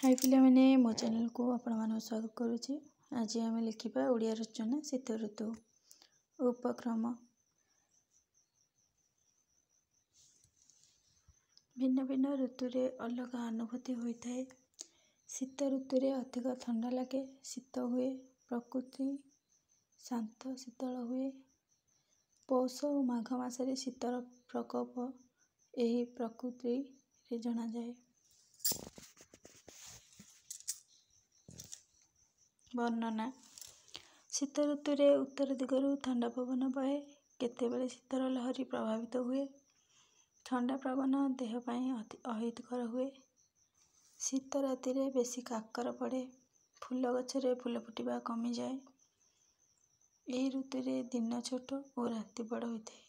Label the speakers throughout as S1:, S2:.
S1: हाय पिलामाने मो चैनल को आपण मान स्वागत करुच्ची। आज आम लिखा ओडिया रचना शीत ऋतु उपक्रम। भिन्न भिन्न ऋतु रे अलग अनुभूति होता है। शीत ऋतु रे अधिक ठंडा लगे, शीत हुए, प्रकृति शांत शीतल हुए। पौष और माघ मासरे शीतर प्रकोप यही प्रकृति रे जना जाए। वर्णना शीत ऋतु रे उत्तर दिगरु ठंडा पवन बहे। केतेबेले शीतर लहरी प्रभावित हुए। ठंडा पवन देह पाई अहितकर हुए। शीत राति रे बेसी काकर पड़े। फूल गछरे फूल फुटिबा कमी जाए। एही ऋतु रे दिन छोट और राति बड़ होइଥାଏ।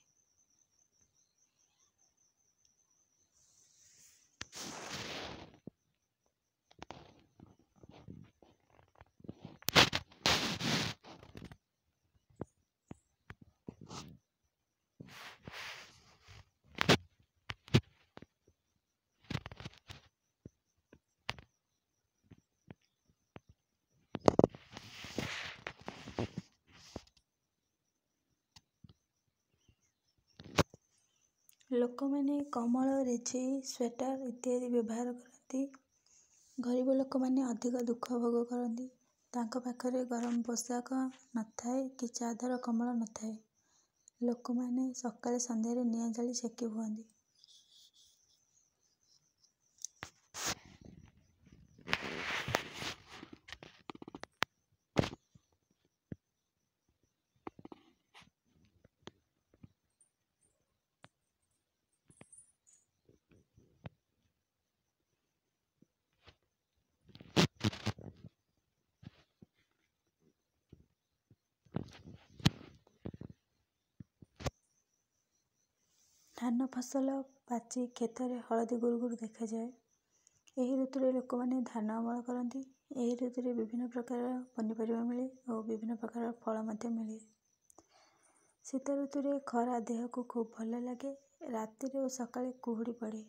S1: लोक मैंने कमल रेझी स्वेटर इत्यादि व्यवहार करती। गरीब लोक मैंने अधिक दुख भोग करती। तांको पाखरे गरम पोशाक न थाए कि चादर कमल न थाए। लोक मैंने सकाळे संध्यारे निआं जाली सेकी हुअंती। धान फसल पाची खेतरे हलदी गुरु देखा जाए। यही ऋतु रे लोक मैंने धान अमल करती। यही ऋतु रे विभिन्न प्रकार पनीपरिया मिले और विभिन्न प्रकार फल मध्य मिले। शीत ऋतु रे खरा देह को खूब भल लगे। राति रे और सकाळे कुहुड़ी पड़े।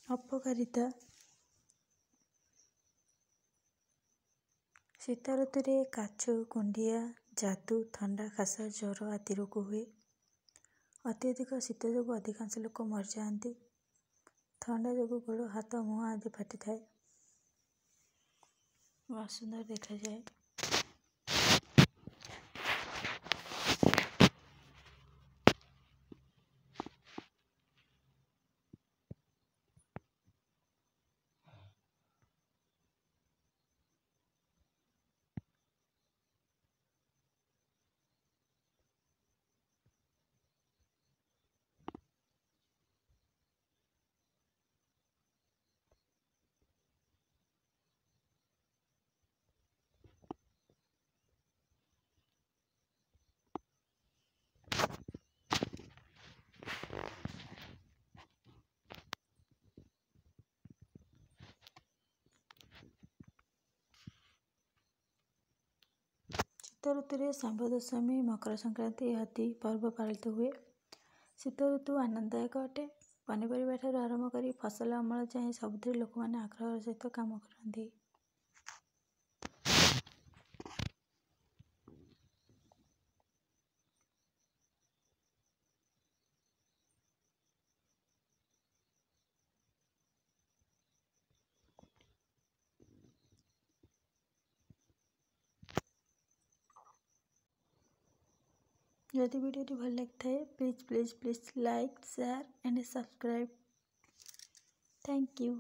S1: अपकारिता शीत ऋतु रे काछु कुंडिया जादू ठंडा खास ज्वर आदि रोग हुए। अत्यधिक शीत जो अधिकांश लोक मर जाती। ठंडा जो गोड़ हाथ मुह आदि फाटी थाए। बहुत सुंदर देखा जाए। शीत ऋतु रे सांब दशमी मकर संक्रांति आदि पर्व पालित हुए। शीत ऋतु आनंददायक अटे। पनीपरिया ठारू आरंभ करी फसल अमल जाए सबुथिरे लोक मैंने आग्रह सहित काम करती। यदि वीडियो भल लगता है please like share and subscribe. Thank you.